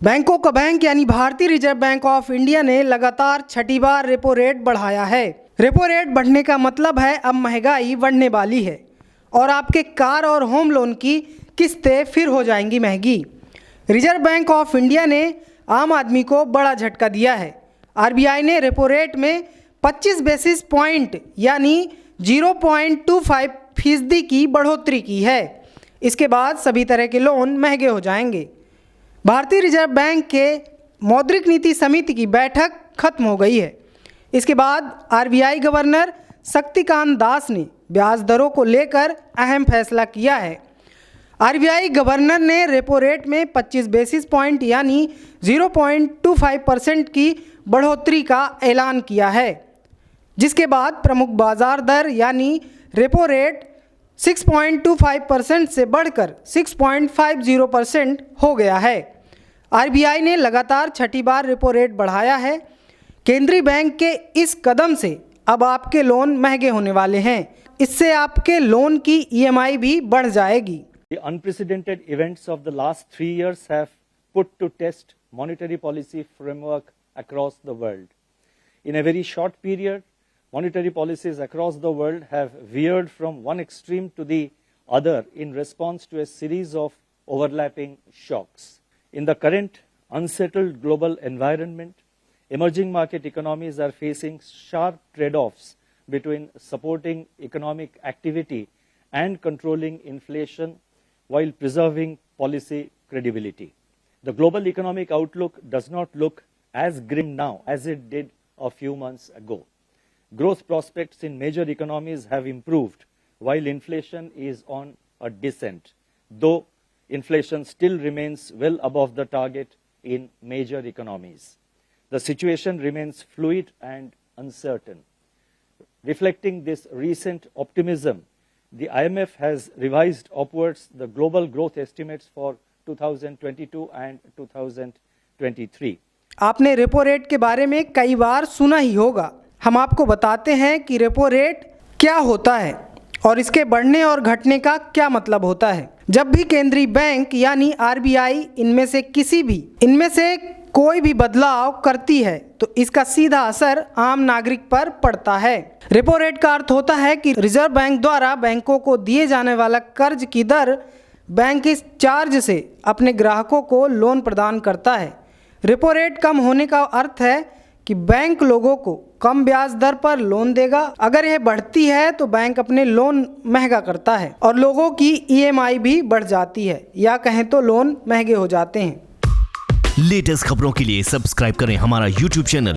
बैंकों का बैंक यानी भारतीय रिजर्व बैंक ऑफ इंडिया ने लगातार छठी बार रेपो रेट बढ़ाया है। रेपो रेट बढ़ने का मतलब है अब महंगाई बढ़ने वाली है और आपके कार और होम लोन की किस्तें फिर हो जाएंगी महंगी। रिजर्व बैंक ऑफ इंडिया ने आम आदमी को बड़ा झटका दिया है। आरबीआई ने रेपो रेट में 25 बेसिस पॉइंट यानी 0.25% की बढ़ोतरी की है। इसके बाद सभी तरह के लोन महंगे हो जाएंगे। भारतीय रिजर्व बैंक के मौद्रिक नीति समिति की बैठक खत्म हो गई है। इसके बाद आरबीआई गवर्नर शक्तिकांत दास ने ब्याज दरों को लेकर अहम फैसला किया है। आरबीआई गवर्नर ने रेपो रेट में 25 बेसिस पॉइंट यानी 0.25% की बढ़ोतरी का ऐलान किया है, जिसके बाद प्रमुख बाजार दर यानी रेपो रेट 6.25% से बढ़कर 6.50% हो गया है। आरबीआई ने लगातार छठी बार रेपो रेट बढ़ाया है। केंद्रीय बैंक के इस कदम से अब आपके लोन महंगे होने वाले हैं। इससे आपके लोन की ईएमआई भी बढ़ जाएगी। The unprecedented events of the last 3 years have put to test monetary policy framework across the world. In a very short period, monetary policies across the world have veered from one extreme to the other in response to a series of overlapping shocks. In the current unsettled global environment, emerging market economies are facing sharp trade-offs between supporting economic activity and controlling inflation while preserving policy credibility. The global economic outlook does not look as grim now as it did a few months ago. Growth prospects in major economies have improved, while inflation is on a descent, though inflation still remains well above the target in major economies. The situation remains fluid and uncertain. Reflecting this recent optimism, the IMF has revised upwards the global growth estimates for 2022 and 2023. आपने repo rate के बारे में कई बार सुना ही होगा। हम आपको बताते हैं कि रेपो रेट क्या होता है और इसके बढ़ने और घटने का क्या मतलब होता है। जब भी केंद्रीय बैंक यानी आरबीआई इनमें से कोई भी बदलाव करती है तो इसका सीधा असर आम नागरिक पर पड़ता है। रेपो रेट का अर्थ होता है कि रिजर्व बैंक द्वारा बैंकों को दिए जाने वाला कर्ज की दर बैंक इस चार्ज से अपने ग्राहकों को लोन प्रदान करता है। रेपो रेट कम होने का अर्थ है कि बैंक लोगों को कम ब्याज दर पर लोन देगा। अगर यह बढ़ती है तो बैंक अपने लोन महंगा करता है और लोगों की ईएमआई भी बढ़ जाती है, या कहें तो लोन महंगे हो जाते हैं। लेटेस्ट खबरों के लिए सब्सक्राइब करें हमारा YouTube चैनल